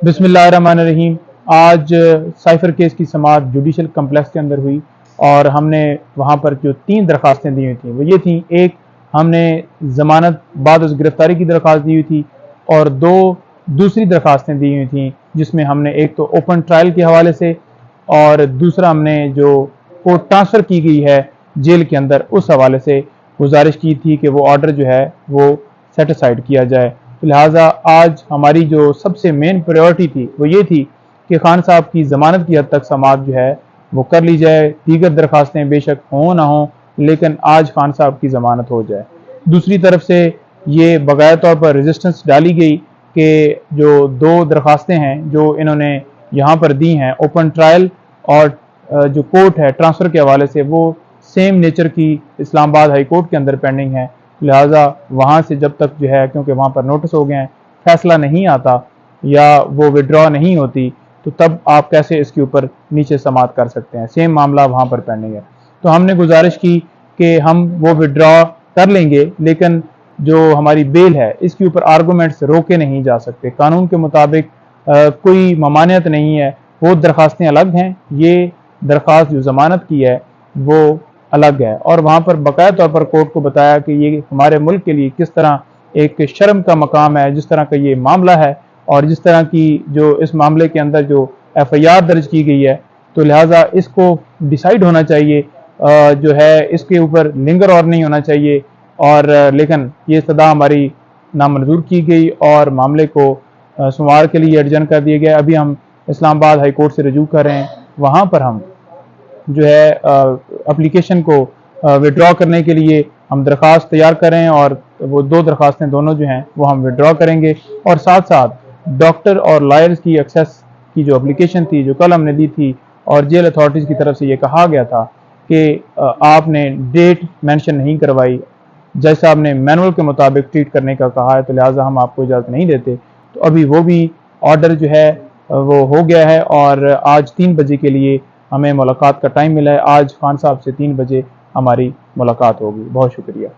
बिस्मिल्लाहिर्रहमानिर्रहीम। आज cipher case की समाअत जुडिशल कम्प्लेक्स के अंदर हुई और हमने वहाँ पर जो 3 दरख्वास्तें दी हुई थी वो ये थी, एक हमने ज़मानत बाद उस गिरफ्तारी की दरख्वास्त दी हुई थी और 2 दूसरी दरख्वास्तें दी हुई थी, जिसमें हमने एक तो ओपन ट्रायल के हवाले से और दूसरा हमने जो कोर्ट ट्रांसफ़र की गई है जेल के अंदर उस हवाले से गुजारिश की थी कि वो ऑर्डर जो है वो सेटिसाइड किया जाए। लिहाजा आज हमारी जो सबसे मेन प्रायोरिटी थी वो ये थी कि खान साहब की ज़मानत की हद तक समाअत जो है वो कर ली जाए। दीगर दरख्वास्तें बेशक हों ना हों, लेकिन आज खान साहब की ज़मानत हो जाए। दूसरी तरफ से ये बकाया तौर पर रेजिस्टेंस डाली गई कि जो 2 दरख्वास्तें हैं जो इन्होंने यहाँ पर दी हैं ओपन ट्रायल और जो कोर्ट है ट्रांसफ़र के हवाले से, वो सेम नेचर की इस्लामाबाद हाई कोर्ट के अंदर पेंडिंग है। लिहाजा वहाँ से जब तक जो है, क्योंकि वहाँ पर नोटिस हो गए हैं, फैसला नहीं आता या वो विड्रॉ नहीं होती, तो तब आप कैसे इसके ऊपर नीचे समाअत कर सकते हैं। सेम मामला वहाँ पर पेंडिंग है। तो हमने गुजारिश की कि हम वो विड्रॉ कर लेंगे, लेकिन जो हमारी बेल है इसके ऊपर आर्गूमेंट्स रोके नहीं जा सकते। कानून के मुताबिक कोई ममानियत नहीं है, वो दरख्वास्तें अलग हैं, ये दरख्वास्त जो ज़मानत की है वो अलग है। और वहाँ पर बकाया तौर पर कोर्ट को बताया कि ये हमारे मुल्क के लिए किस तरह एक शर्म का मकाम है, जिस तरह का ये मामला है और जिस तरह की जो इस मामले के अंदर जो FIR दर्ज की गई है, तो लिहाजा इसको डिसाइड होना चाहिए, जो है इसके ऊपर लिंगर और नहीं होना चाहिए। और लेकिन ये सदा हमारी नामंजूर की गई और मामले को सोमवार के लिए एडजर्न कर दिया गया। अभी हम इस्लामाबाद हाई कोर्ट से रजू कर रहे हैं, वहाँ पर हम जो है एप्लीकेशन को विड्रॉ करने के लिए हम दरख्वास्त तैयार कर रहे हैं और वो 2 दरख्वास्तें दोनों जो हैं वो हम विड्रॉ करेंगे। और साथ साथ डॉक्टर और लॉयर्स की एक्सेस की जो एप्लीकेशन थी जो कल हमने दी थी और जेल अथॉरिटीज़ की तरफ से ये कहा गया था कि आपने डेट मेंशन नहीं करवाई, जज साहब ने मैनुअल के मुताबिक ट्रीट करने का कहा है, तो लिहाजा हम आपको इजाज़त नहीं देते। तो अभी वो भी ऑर्डर जो है वो हो गया है और आज 3 बजे के लिए हमें मुलाकात का टाइम मिला है। आज खान साहब से 3 बजे हमारी मुलाकात होगी। बहुत शुक्रिया।